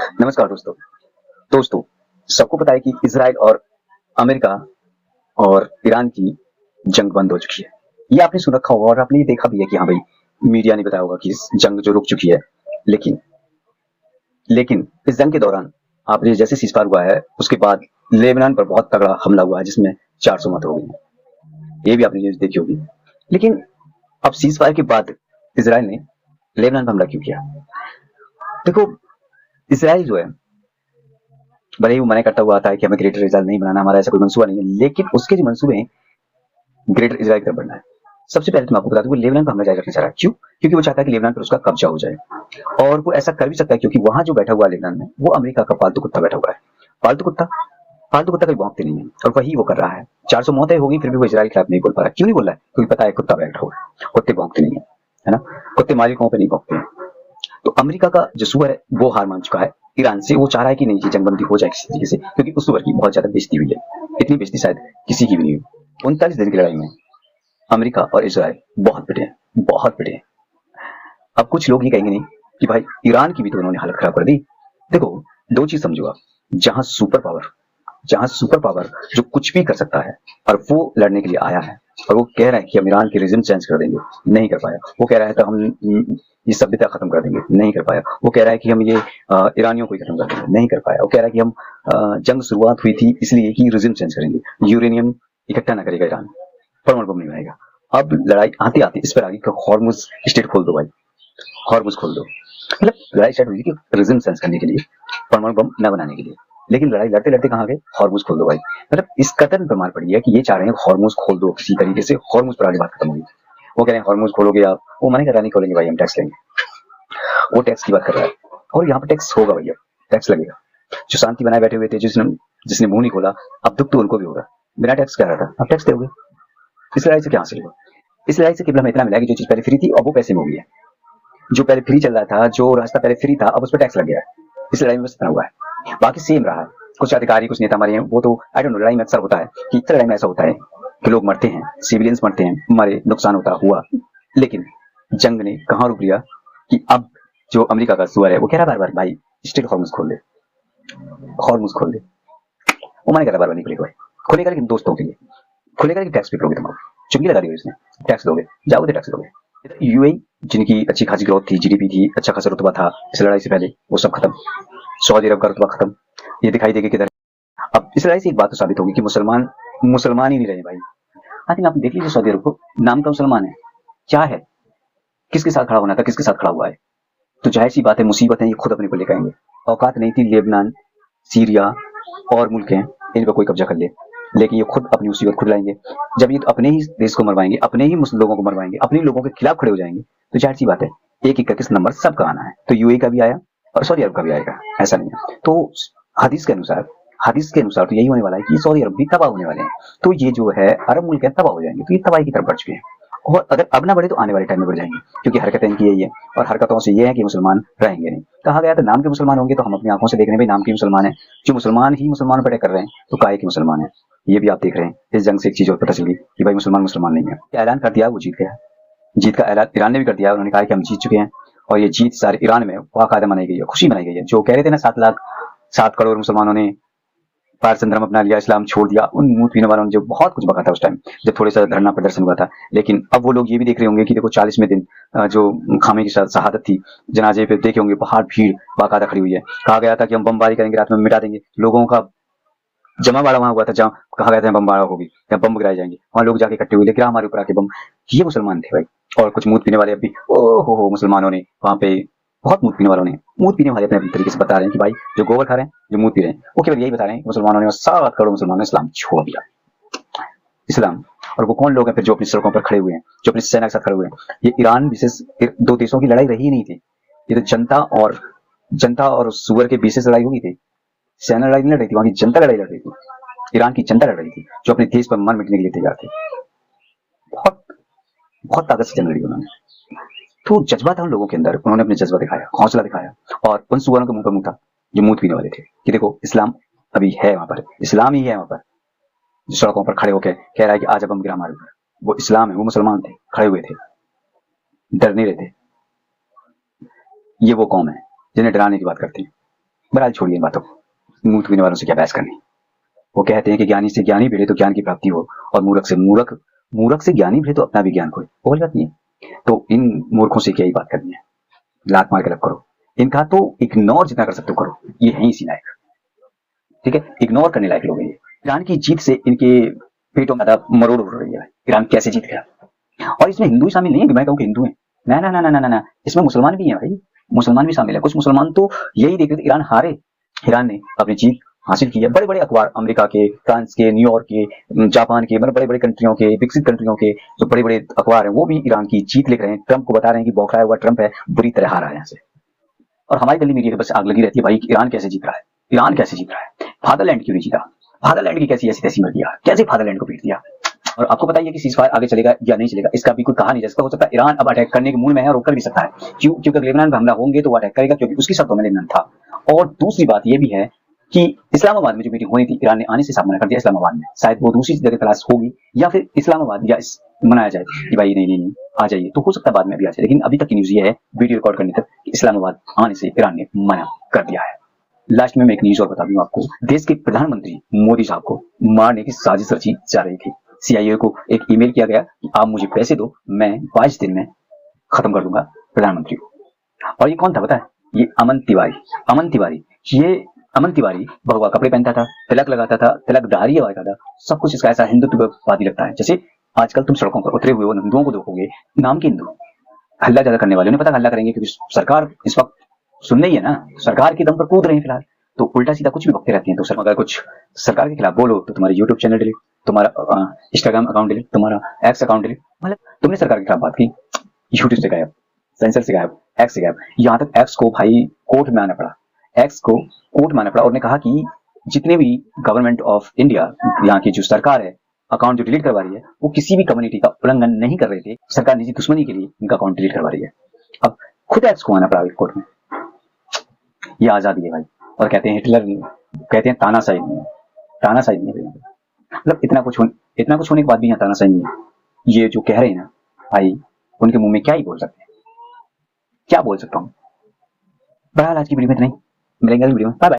नमस्कार दोस्तों। दोस्तों, सबको पता है कि इज़राइल और अमेरिका और ईरान की जंग बंद हो चुकी है। ये आपने सुन रखा होगा और आपने ये देखा भी है कि हाँ भाई, मीडिया ने बताया होगा कि इस जंग जो रुक चुकी है। लेकिन लेकिन इस जंग के दौरान आपने जैसे सीज़फायर हुआ है, उसके बाद लेबनान पर बहुत तगड़ा हमला हुआ है जिसमें 400 मौत हो गई हैं। ये भी आपने न्यूज़ देखी होगी। लेकिन अब सीज़फायर के बाद इज़राइल ने लेबनान पर हमला क्यों किया? देखो, इज़राइल जो है, भले ही वो मना करता हुआ आता है कि हमें ग्रेटर इज़राइल नहीं बनाना, हमारा ऐसा कोई मंसूबा नहीं है, लेकिन उसके जो मंसूबे हैं ग्रेटर इज़राइल की तरफ बढ़ना है। सबसे पहले तो मैं आपको बता दूं, वो लेबनान पर हमला जारी रखना चाह रहा है। क्यों? क्योंकि वो चाहता है कि लेबनान पर उसका कब्जा हो जाए, और वो ऐसा कर भी सकता है क्योंकि वहां जो बैठा हुआ है लेबनान में, वो अमेरिका का पालतू कुत्ता बैठा हुआ है। पालतू कुत्ता पालतू कुत्ता कभी भौंकते नहीं है, और वही वो कर रहा है। 400 मौतें हो गई, फिर भी वो इजराइल के खिलाफ नहीं बोल पा रहा। क्यों नहीं बोल रहा है? क्योंकि पता है कुत्ता बैठा हुआ है, कुत्ते भौंकते नहीं है ना। कुत्ते मालिकों पे नहीं भौंकते हैं। तो अमेरिका का जो सुअर है वो हार मान चुका है ईरान से। वो चाह रहा है कि नहीं, ये जंगबंदी हो जाए किसी तरीके से, क्योंकि उस सुअर की बहुत ज्यादा बेइज्जती हुई है। इतनी बेइज्जती शायद किसी की भी नहीं हुई। 39 दिन की लड़ाई में अमेरिका और इजराइल बहुत पिटे हैं, बहुत पिटे हैं। अब कुछ लोग ये कहेंगे नहीं कि भाई ईरान की भी तो उन्होंने हालत खराब कर दी। देखो, दो चीज समझो आप। जहां सुपर पावर जहां सुपर पावर जो कुछ भी कर सकता है, और वो लड़ने के लिए आया है, और वो कह रहा है कि हम ईरान के रिजिम चेंज कर देंगे, नहीं कर पाया। वो कह रहा है तो हम ये सभ्यता खत्म कर देंगे, नहीं कर पाया। वो कह रहा है कि हम ये ईरानियों को ही खत्म कर देंगे, नहीं कर पाया। वो कह रहा है कि हम जंग शुरुआत हुई थी इसलिए कि रिजिम चेंज करेंगे, यूरेनियम इकट्ठा ना करेगा ईरान, परमाणु बम नहीं बनाएगा। अब लड़ाई आती आती इस पर आ गई कि हॉर्मुज स्टेट खोल दो भाई, हॉर्मुज खोल दो। मतलब लड़ाई स्टार्ट हुई थी कि रिजिम सेंस करने के लिए, परमाणु बम न बनाने के लिए। लेकिन लड़ाई लड़ते लड़ते कहाँ गए? हॉर्मुज खोल दो भाई। मतलब इस कदर पे मार पड़ी है कि ये चाह रहे हैं हॉर्मुज खोल दो किसी तरीके से, हॉर्मुज पर आगे बात खत्म होगी। वो कह रहे हैं हॉर्मुज खोलोगे आप, वो मना कर रहा नहीं खोलेंगे भाई, हम टैक्स लेंगे। वो टैक्स की बात कर रहा है, और यहाँ पर टैक्स होगा भैया, टैक्स लगेगा। जो शांति बनाए बैठे हुए थे, जिसने जिसने मुंह नहीं खोला, अब दुख तो उनको भी होगा। बिना टैक्स क्या रहा था, अब टैक्स दोगे। इस लड़ाई से क्या हासिल हुआ? इस लड़ाई से केवल हमें इतना मिला कि जो चीज पहले फ्री थी अब वो पैसे में हो गई है। जो पहले फ्री चल रहा था, जो रास्ता पहले फ्री था, अब उस पर टैक्स लग गया है। इस लड़ाई में बस इतना हुआ है, बाकी सेम रहा है। कुछ अधिकारी, कुछ नेता मरे हैं, वो तो आई डोंट नो। लड़ाई में अक्सर होता है कि इस लड़ाई में ऐसा होता है कि लोग मरते हैं, सिविलियंस मरते हैं, मरे, नुकसान होता हुआ। लेकिन जंग ने कहां रुक लिया कि अब जो अमेरिका का सुअर है वो कह रहा बार बार भाई स्टेट हॉर्मुज खोल दे, हॉर्मुज खोल दे। वो मैंने कहा बार बार नहीं खुलेगा भाई। खुलेगा लेकिन दोस्तों के लिए खुलेगा, लेकिन टैक्स पे करोगे तुम। चुंगी लगा दी इसने, टैक्स दोगे, जाओगे तो टैक्स दोगे। यूएई जिनकी अच्छी खासी ग्रोथ थी, जीडीपी थी, अच्छा खासा रुतबा था इस लड़ाई से पहले, वो सब खत्म। सऊदी अरब का रुतबा खत्म। ये दिखाई देगी किधर। अब इस लड़ाई से एक बात तो साबित होगी कि मुसलमान मुसलमान ही नहीं रहे भाई। हाँ, लेकिन आप देख लीजिए सऊदी अरब को, नाम का मुसलमान है, क्या है, किसके साथ खड़ा होना था, किसके साथ खड़ा हुआ है। तो जाहिर सी बात है, मुसीबत है, ये खुद अपने को लेकर आएंगे। औकात नहीं थी लेबनान, सीरिया और मुल्क हैं, इन पर कोई कब्जा कर ले, लेकिन ये खुद अपनी मुसीबत खुद लाएंगे। जब ये तो अपने ही देश को मरवाएंगे, अपने ही मुस्लिम लोगों को मरवाएंगे, अपने ही लोगों के खिलाफ खड़े हो जाएंगे, तो जाहिर सी बात है एक एक करके नंबर सबका आना है। तो यूएई का भी आया और सऊदी अरब का भी आएगा, ऐसा नहीं है। तो हदीस के अनुसार तो यही होने वाला है कि सऊदी अरब भी तबाह होने वाले हैं। तो ये जो है अरब मुल्क है, तबाह हो जाएंगे। तो ये तबाही की तरफ बढ़ चुके हैं, और अगर अब ना बढ़े तो आने वाले टाइम में बढ़ जाएंगे, क्योंकि हरकतें इनकी यही है। और हरकतों से ये है कि मुसलमान रहेंगे नहीं। कहा गया था नाम के मुसलमान होंगे, तो हम अपनी आंखों से देख रहे हैं भाई नाम के मुसलमान है। जो मुसलमान ही मुसलमान पर अटैक कर रहे हैं, तो काहे के मुसलमान है। ये भी आप देख रहे हैं। इस जंग से एक चीज और पता चली कि भाई मुसलमान मुसलमान नहीं है। ऐलान कर दिया, वो जीत गया। जीत का ऐलान ईरान ने भी कर दिया। उन्होंने कहा कि हम जीत चुके हैं, और ये जीत सारे ईरान में बाकायदा मनाई गई है, खुशी मनाई गई है। जो कह रहे थे ना 7 करोड़ मुसलमानों ने पारसी धर्म अपना लिया, इस्लाम छोड़ दिया, उन मुंह पीने वालों ने जो बहुत कुछ बका था उस टाइम, जब थोड़े सा धरना प्रदर्शन हुआ था। लेकिन अब वो लोग ये भी देख रहे होंगे कि देखो 40वें दिन जो खामे की शहादत थी, जनाजे पे देखे होंगे बाहर भीड़ बाकायदा खड़ी हुई है। कहा गया था कि हम बमबारी करेंगे, रात में मिटा देंगे। लोगों का जमावाड़ा वहां हुआ था, जहाँ कहा गया था बमबारा होगी, या बम गिराए जाएंगे, वहां लोग जाके इकट्ठे हुए, गिरा हमारे ऊपर आके बम। ये मुसलमान थे भाई। और कुछ मूत पीने वाले अभी ओ हो मुसलमानों ने वहां पे, बहुत मूत पीने वालों ने, मूत पीने वाले अपने अपने तरीके से बता रहे हैं कि भाई जो गोबर खा रहे हैं, जो मूत पी रहे हैं, वो केवल यही बता रहे हैं कि मुसलमानों ने, 7 करोड़ मुसलमानों ने इस्लाम छोड़ दिया, इस्लाम। और वो कौन लोग हैं फिर जो अपनी सड़कों पर खड़े हुए हैं, जो अपनी सेना के साथ खड़े हुए हैं। ये ईरान विशेष दो देशों की लड़ाई रही ही नहीं थी। ये तो जनता और सुअर के बीच से लड़ाई हुई थी। सेना लड़ाई नहीं लड़ रही थी, वहां की जनता लड़ाई लड़ रही थी। ईरान की जनता लड़ रही थी, जो अपने देश पर मर मिटने के लिए तैयार थे। बहुत बहुत ताकत से जंग लड़ी उन्होंने। तो जज्बा था उन लोगों के अंदर, उन्होंने अपने जज्बा दिखाया, हौसला दिखाया, और उन सुअरों के मुंह पर मुंह था जो मूत पीने वाले थे कि देखो इस्लाम अभी है वहां पर, इस्लाम ही है वहां पर। जो सड़कों पर खड़े होकर कह रहा है कि आज अब हम गिरा हमारे ऊपर, वो इस्लाम है, वो मुसलमान थे, खड़े हुए थे, डर नहीं रहे थे। ये वो कौम है जिन्हें डराने की बात करते हैं। बहरहाल छोड़िए इन बातों को, मुंह थूकने वालों से क्या बहस करनी। वो कहते हैं कि ज्ञानी से ज्ञानी भिड़े तो ज्ञान की प्राप्ति हो, और मूर्ख से ज्ञानी भिड़े तो अपना भी ज्ञान खोए। वो बात नहीं है। तो इन मूर्खों से क्या ही बात करनी है, लात मार के लग करो। इनका तो इग्नोर जितना कर सकते हो करो, ये है इसी लायक। ठीक है, इग्नोर करने लायक लोग हैं ये। ईरान की जीत से इनके पेटों में ज्यादा मरोड़ उड़ रही है। ईरान कैसे जीत गया, और इसमें हिंदू शामिल नहीं है कि मैं कहूँ कि हिंदू है, ना ना ना ना ना ना, इसमें मुसलमान भी है भाई, मुसलमान भी शामिल है। कुछ मुसलमान तो यही देख रहे थे ईरान हारे, ईरान ने अपनी जीत हासिल की है। बड़े बड़े अखबार, अमेरिका के, फ्रांस के, न्यूयॉर्क के, जापान के, मतलब बड़े बड़े कंट्रियों के, विकसित कंट्रियों के जो बड़े बड़े अखबार हैं वो भी ईरान की जीत लिख रहे हैं। ट्रंप को बता रहे हैं कि बौखलाया हुआ ट्रंप है, बुरी तरह हारा है यहाँ से। और हमारी दिल्ली मीडिया के बस आग लगी रहती है भाई, ईरान कैसे जीत रहा है, ईरान कैसे जीत रहा है, फादरलैंड क्यों नहीं जीता, फादरलैंड की कैसी ऐसी तैसी मर दिया, कैसे फादरलैंड को पीट दिया। और आपको पता ही है कि सीजफायर आगे चलेगा या नहीं चलेगा, इसका भी कोई कहा नहीं जा सकता। हो सकता है ईरान अब अटैक करने के मूड में है और रोक कर भी सकता है, क्योंकि लेबनान पर हमला होंगे तो वो अटैक करेगा, क्योंकि उसकी शर्तों में लेबनान था। और दूसरी बात यह भी है कि इस्लामाबाद में जो मीटिंग होनी थी, ईरान ने आने से साफ मना कर दिया। इस्लामाबाद में शायद वो दूसरी जगह तलाश होगी, या फिर इस्लामाबाद या मनाया जाए कि भाई नहीं नहीं नहीं आ जाइए, तो हो सकता है बाद में भी आ जाए। लेकिन अभी तक की न्यूज ये है वीडियो रिकॉर्ड करने तक कि इस्लामाबाद आने से ईरान ने मना कर दिया है। लास्ट में मैं एक न्यूज और बता दूं आपको, देश के प्रधानमंत्री मोदी साहब को मारने की साजिश रची जा रही थी। CIA को एक ईमेल किया गया कि आप मुझे पैसे दो, मैं 22 दिन में खत्म कर दूंगा प्रधानमंत्री को। और ये कौन था पता है, ये अमन तिवारी। ये अमन तिवारी भगवा कपड़े पहनता था, तिलक लगाता था, तिलकधारी लगाता था, सब कुछ इसका ऐसा हिंदुत्ववादी लगता है। जैसे आजकल तुम सड़कों पर उतरे हुए हिंदुओं को देखोगे, नाम के हिंदू, हल्ला ज्यादा करने वाले, उन्हें पता हल्ला करेंगे क्योंकि सरकार इस वक्त सुनने ही है ना, सरकार के दम पर कूद रहे हैं फिलहाल, तो उल्टा सीधा कुछ भी बकते रहती हैं। तो अगर कुछ सरकार के खिलाफ बोलो तो तुम्हारा यूट्यूब चैनल डिलीट, तुम्हारा इंस्टाग्राम अकाउंट डिलीट, तुम्हारा एक्स अकाउंट डिलीट। मतलब तुमने सरकार के खिलाफ बात की, यूट्यूब से गायब, सेंसर से गायब, एक्स से गायब। यहाँ तक एक्स को भाई कोर्ट में आना पड़ा, और ने कहा कि जितने भी गवर्नमेंट ऑफ इंडिया, यहाँ की जो सरकार है, अकाउंट जो डिलीट करवा रही है वो किसी भी कम्युनिटी का उल्लंघन नहीं कर रहे थे, सरकार निजी दुश्मनी के लिए इनका अकाउंट डिलीट करवा रही है। अब खुद एक्स को आना पड़ा कोर्ट में। ये आजादी है भाई, और कहते हैं हिटलर नहीं, कहते हैं तानाशाही नहीं है, तानाशाही नहीं है। मतलब इतना कुछ होने के बाद भी यहाँ तानाशाही नहीं है। ये जो कह रहे हैं ना भाई, उनके मुंह में क्या ही बोल सकते हैं, क्या बोल सकता हूँ। बहरहाल आज की वीडियो में इतना ही, मिलेंगे अगली वीडियो में, बाय बाय।